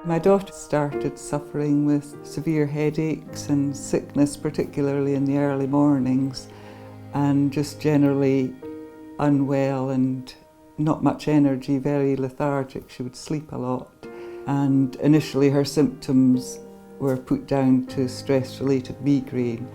My daughter started suffering with severe headaches and sickness, particularly in the early mornings, and just generally unwell and not much energy, very lethargic. She would sleep a lot. And initially her symptoms were put down to stress-related migraine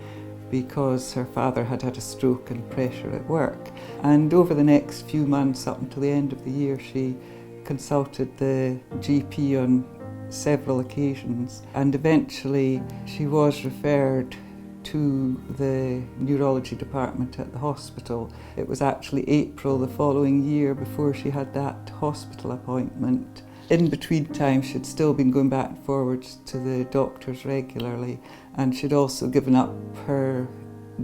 because her father had had a stroke and pressure at work. And over the next few months, up until the end of the year, she consulted the GP on several occasions, and eventually she was referred to the neurology department at the hospital. It was actually April the following year before she had that hospital appointment. In between time, she'd still been going back and forwards to the doctors regularly, and she'd also given up her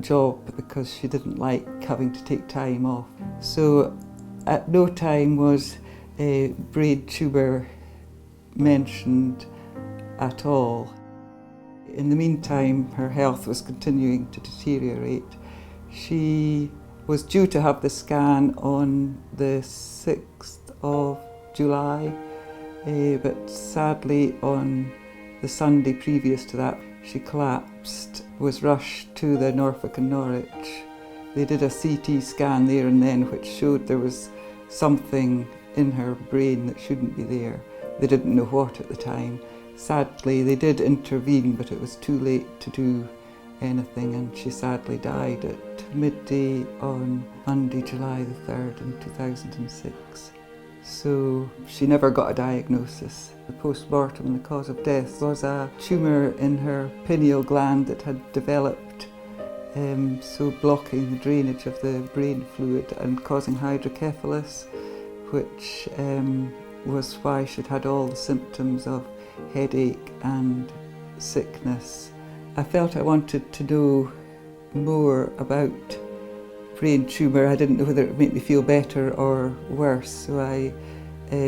job because she didn't like having to take time off. So at no time was a brain tumour mentioned at all. In the meantime, her health was continuing to deteriorate. She was due to have the scan on the 6th of July, but sadly on the Sunday previous to that, she collapsed, was rushed to the Norfolk and Norwich. They did a CT scan there and then which showed there was something in her brain that shouldn't be there. They didn't know what at the time. Sadly, they did intervene, but it was too late to do anything, and she sadly died at midday on Monday, July the 3rd in 2006. So she never got a diagnosis. The post-mortem and the cause of death was a tumour in her pineal gland that had developed, so blocking the drainage of the brain fluid and causing hydrocephalus, which was why she'd had all the symptoms of headache and sickness. I felt I wanted to know more about brain tumour. I didn't know whether it would make me feel better or worse, so I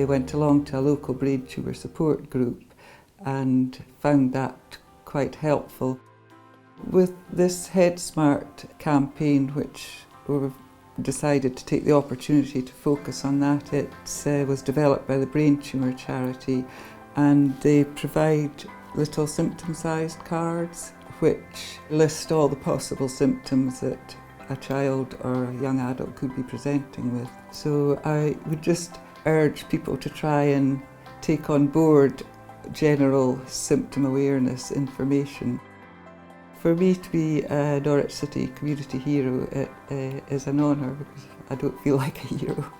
went along to a local brain tumour support group and found that quite helpful. With this Head Smart campaign, which we've decided to take the opportunity to focus on that. It was developed by the Brain Tumour charity, and they provide little symptom-sized cards which list all the possible symptoms that a child or a young adult could be presenting with. So I would just urge people to try and take on board general symptom awareness information. For me to be a Norwich City community hero, it is an honour because I don't feel like a hero.